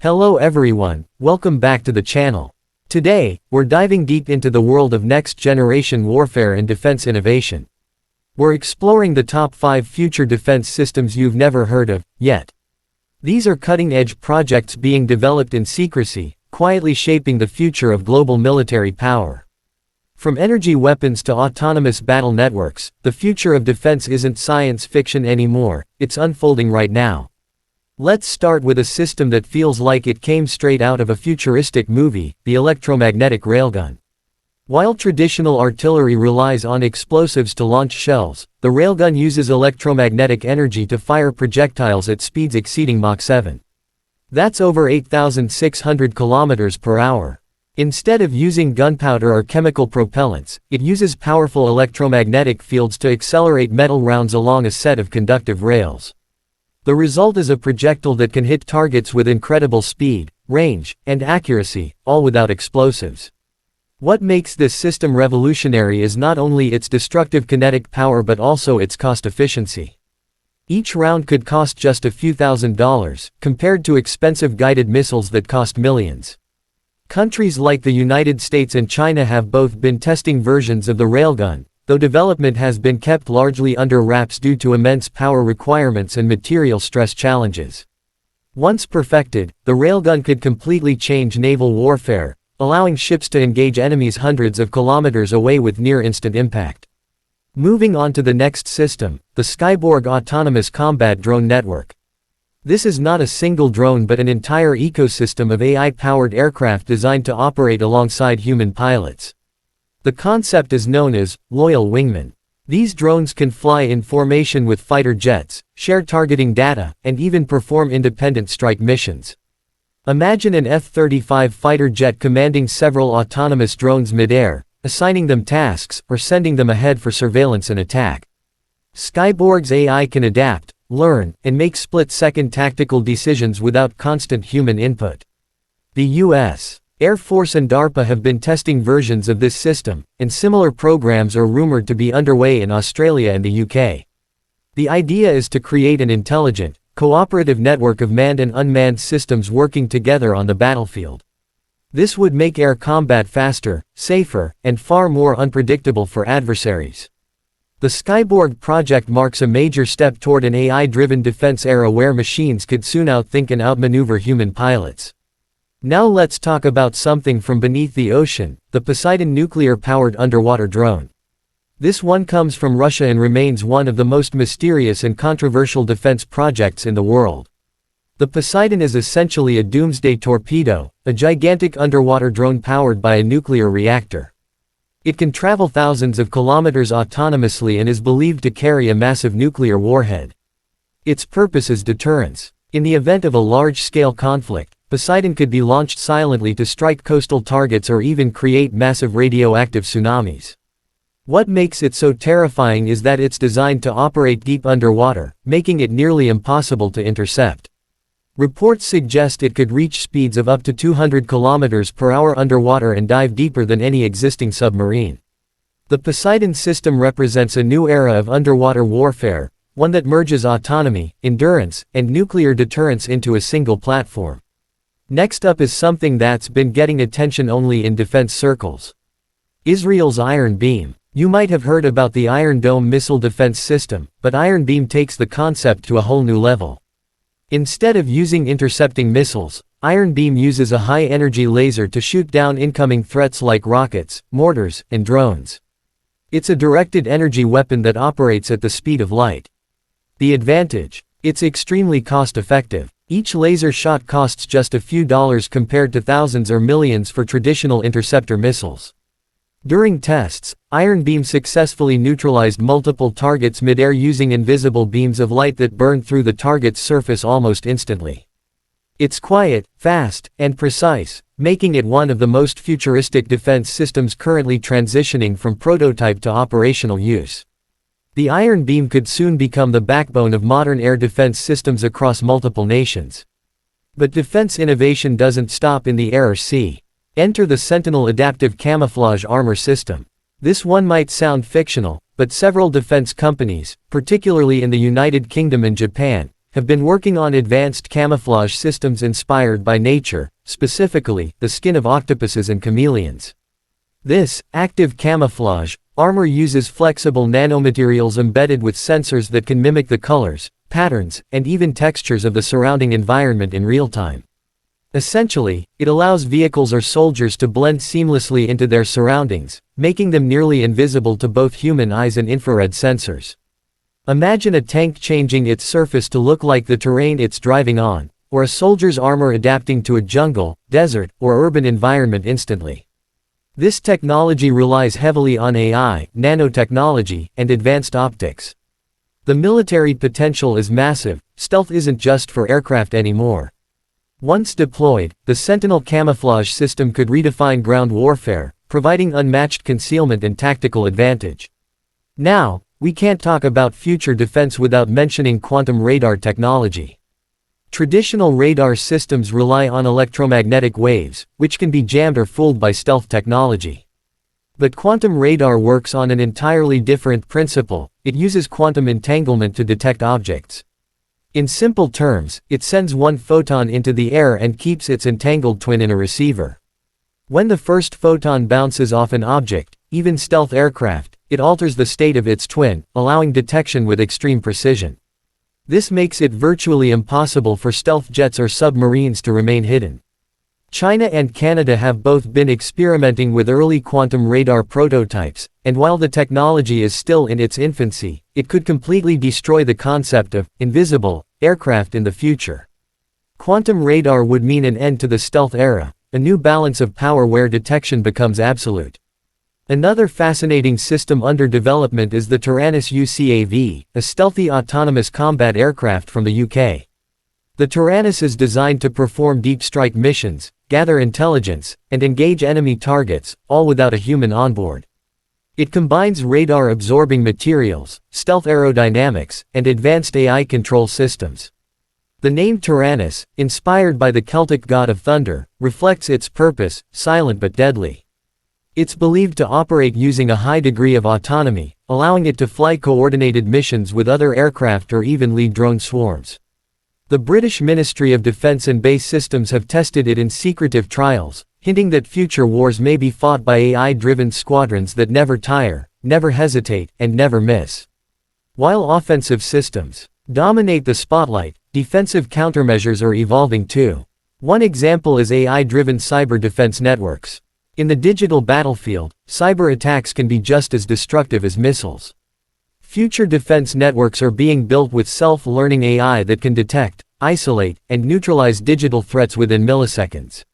Hello everyone, welcome back to the channel. Today, we're diving deep into the world of next-generation warfare and defense innovation. We're exploring the top 5 future defense systems you've never heard of, yet. These are cutting-edge projects being developed in secrecy, quietly shaping the future of global military power. From energy weapons to autonomous battle networks, the future of defense isn't science fiction anymore, it's unfolding right now. Let's start with a system that feels like it came straight out of a futuristic movie, the electromagnetic railgun. While traditional artillery relies on explosives to launch shells, the railgun uses electromagnetic energy to fire projectiles at speeds exceeding Mach 7. That's over 8,600 km per hour. Instead of using gunpowder or chemical propellants, it uses powerful electromagnetic fields to accelerate metal rounds along a set of conductive rails. The result is a projectile that can hit targets with incredible speed, range, and accuracy, all without explosives. What makes this system revolutionary is not only its destructive kinetic power but also its cost efficiency. Each round could cost just a few $1,000s, compared to expensive guided missiles that cost millions. Countries like the United States and China have both been testing versions of the railgun, though development has been kept largely under wraps due to immense power requirements and material stress challenges. Once perfected, the railgun could completely change naval warfare, allowing ships to engage enemies hundreds of kilometers away with near-instant impact. Moving on to the next system, the Skyborg Autonomous Combat Drone Network. This is not a single drone but an entire ecosystem of AI-powered aircraft designed to operate alongside human pilots. The concept is known as loyal wingmen. These drones can fly in formation with fighter jets, share targeting data, and even perform independent strike missions. Imagine an F-35 fighter jet commanding several autonomous drones mid-air, assigning them tasks, or sending them ahead for surveillance and attack. Skyborg's AI can adapt, learn, and make split-second tactical decisions without constant human input. The U.S. Air Force and DARPA have been testing versions of this system, and similar programs are rumored to be underway in Australia and the UK. The idea is to create an intelligent, cooperative network of manned and unmanned systems working together on the battlefield. This would make air combat faster, safer, and far more unpredictable for adversaries. The Skyborg project marks a major step toward an AI-driven defense era where machines could soon outthink and outmaneuver human pilots. Now let's talk about something from beneath the ocean, the Poseidon nuclear-powered underwater drone. This one comes from Russia and remains one of the most mysterious and controversial defense projects in the world. The Poseidon is essentially a doomsday torpedo, a gigantic underwater drone powered by a nuclear reactor. It can travel thousands of kilometers autonomously and is believed to carry a massive nuclear warhead. Its purpose is deterrence. In the event of a large-scale conflict, Poseidon could be launched silently to strike coastal targets or even create massive radioactive tsunamis. What makes it so terrifying is that it's designed to operate deep underwater, making it nearly impossible to intercept. Reports suggest it could reach speeds of up to 200 km per hour underwater and dive deeper than any existing submarine. The Poseidon system represents a new era of underwater warfare, one that merges autonomy, endurance, and nuclear deterrence into a single platform. Next up is something that's been getting attention only in defense circles. Israel's Iron Beam. You might have heard about the Iron Dome missile defense system, but Iron Beam takes the concept to a whole new level. Instead of using intercepting missiles, Iron Beam uses a high-energy laser to shoot down incoming threats like rockets, mortars, and drones. It's a directed energy weapon that operates at the speed of light. The advantage? It's extremely cost-effective. Each laser shot costs just a few dollars compared to thousands or millions for traditional interceptor missiles. During tests, Iron Beam successfully neutralized multiple targets mid-air using invisible beams of light that burned through the target's surface almost instantly. It's quiet, fast, and precise, making it one of the most futuristic defense systems currently transitioning from prototype to operational use. The Iron Beam could soon become the backbone of modern air defense systems across multiple nations. But defense innovation doesn't stop in the air or sea. Enter the Sentinel Adaptive Camouflage Armor System. This one might sound fictional, but several defense companies, particularly in the United Kingdom and Japan, have been working on advanced camouflage systems inspired by nature, specifically, the skin of octopuses and chameleons. This active camouflage armor uses flexible nanomaterials embedded with sensors that can mimic the colors, patterns, and even textures of the surrounding environment in real time. Essentially, it allows vehicles or soldiers to blend seamlessly into their surroundings, making them nearly invisible to both human eyes and infrared sensors. Imagine a tank changing its surface to look like the terrain it's driving on, or a soldier's armor adapting to a jungle, desert, or urban environment instantly. This technology relies heavily on AI, nanotechnology, and advanced optics. The military potential is massive. Stealth isn't just for aircraft anymore. Once deployed, the Sentinel camouflage system could redefine ground warfare, providing unmatched concealment and tactical advantage. Now, we can't talk about future defense without mentioning quantum radar technology. Traditional radar systems rely on electromagnetic waves, which can be jammed or fooled by stealth technology. But quantum radar works on an entirely different principle. It uses quantum entanglement to detect objects. In simple terms, it sends one photon into the air and keeps its entangled twin in a receiver. When the first photon bounces off an object, even stealth aircraft, it alters the state of its twin, allowing detection with extreme precision. This makes it virtually impossible for stealth jets or submarines to remain hidden. China and Canada have both been experimenting with early quantum radar prototypes, and while the technology is still in its infancy, it could completely destroy the concept of invisible aircraft in the future. Quantum radar would mean an end to the stealth era, a new balance of power where detection becomes absolute. Another fascinating system under development is the Taranis UCAV, a stealthy autonomous combat aircraft from the UK. The Taranis is designed to perform deep strike missions, gather intelligence, and engage enemy targets, all without a human on board. It combines radar-absorbing materials, stealth aerodynamics, and advanced AI control systems. The name Taranis, inspired by the Celtic god of thunder, reflects its purpose, silent but deadly. It's believed to operate using a high degree of autonomy, allowing it to fly coordinated missions with other aircraft or even lead drone swarms. The British Ministry of Defence and Base Systems have tested it in secretive trials, hinting that future wars may be fought by AI-driven squadrons that never tire, never hesitate, and never miss. While offensive systems dominate the spotlight, defensive countermeasures are evolving too. One example is AI-driven cyber defense networks. In the digital battlefield, cyber attacks can be just as destructive as missiles. Future defense networks are being built with self-learning AI that can detect, isolate, and neutralize digital threats within milliseconds.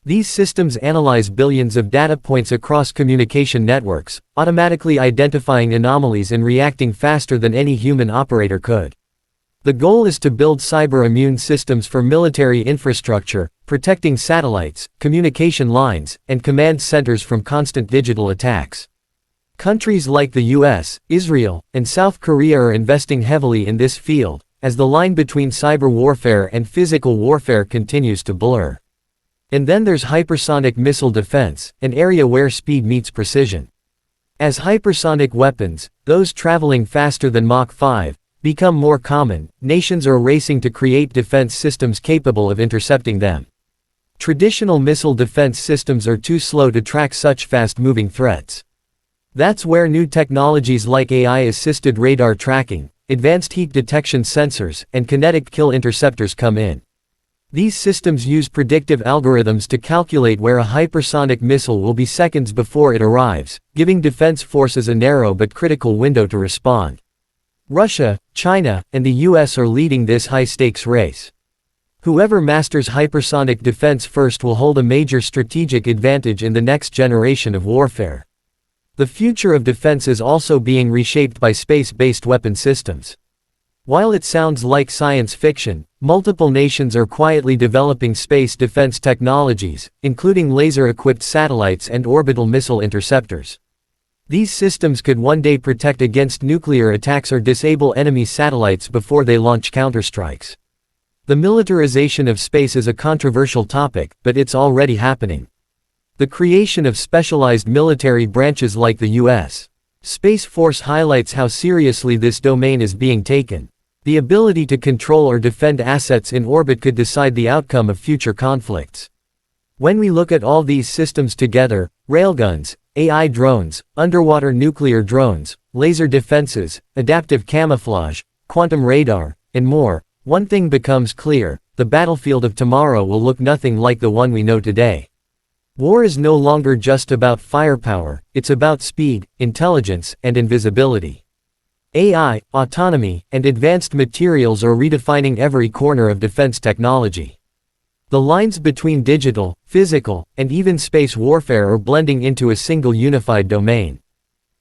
These systems analyze billions of data points across communication networks, automatically identifying anomalies and reacting faster than any human operator could. The goal is to build cyber-immune systems for military infrastructure, protecting satellites, communication lines, and command centers from constant digital attacks. Countries like the US, Israel, and South Korea are investing heavily in this field, as the line between cyber warfare and physical warfare continues to blur. And then there's hypersonic missile defense, an area where speed meets precision. As hypersonic weapons, those traveling faster than Mach 5, become more common, nations are racing to create defense systems capable of intercepting them. Traditional missile defense systems are too slow to track such fast-moving threats. That's where new technologies like AI-assisted radar tracking, advanced heat detection sensors, and kinetic kill interceptors come in. These systems use predictive algorithms to calculate where a hypersonic missile will be seconds before it arrives, giving defense forces a narrow but critical window to respond. Russia, China, and the US are leading this high-stakes race. Whoever masters hypersonic defense first will hold a major strategic advantage in the next generation of warfare. The future of defense is also being reshaped by space-based weapon systems. While it sounds like science fiction, multiple nations are quietly developing space defense technologies, including laser-equipped satellites and orbital missile interceptors. These systems could one day protect against nuclear attacks or disable enemy satellites before they launch counterstrikes. The militarization of space is a controversial topic, but it's already happening. The creation of specialized military branches like the U.S. Space Force highlights how seriously this domain is being taken. The ability to control or defend assets in orbit could decide the outcome of future conflicts. When we look at all these systems together, railguns, AI drones, underwater nuclear drones, laser defenses, adaptive camouflage, quantum radar, and more, one thing becomes clear: the battlefield of tomorrow will look nothing like the one we know today. War is no longer just about firepower, it's about speed, intelligence, and invisibility. AI, autonomy, and advanced materials are redefining every corner of defense technology. The lines between digital, physical, and even space warfare are blending into a single unified domain.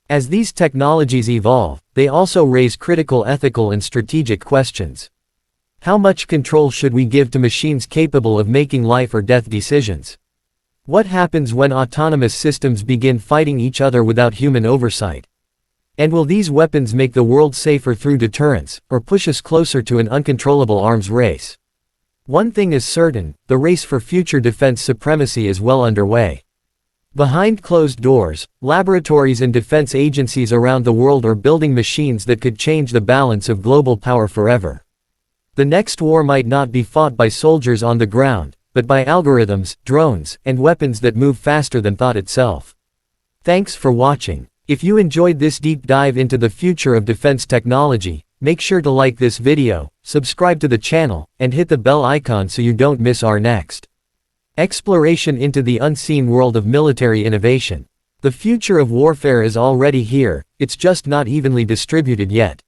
As these technologies evolve, they also raise critical ethical and strategic questions. How much control should we give to machines capable of making life or death decisions? What happens when autonomous systems begin fighting each other without human oversight? And will these weapons make the world safer through deterrence, or push us closer to an uncontrollable arms race? One thing is certain: the race for future defense supremacy is well underway. Behind closed doors, laboratories and defense agencies around the world are building machines that could change the balance of global power forever. The next war might not be fought by soldiers on the ground, but by algorithms, drones, and weapons that move faster than thought itself. Thanks for watching. If you enjoyed this deep dive into the future of defense technology, make sure to like this video, subscribe to the channel, and hit the bell icon so you don't miss our next exploration into the unseen world of military innovation. The future of warfare is already here, it's just not evenly distributed yet.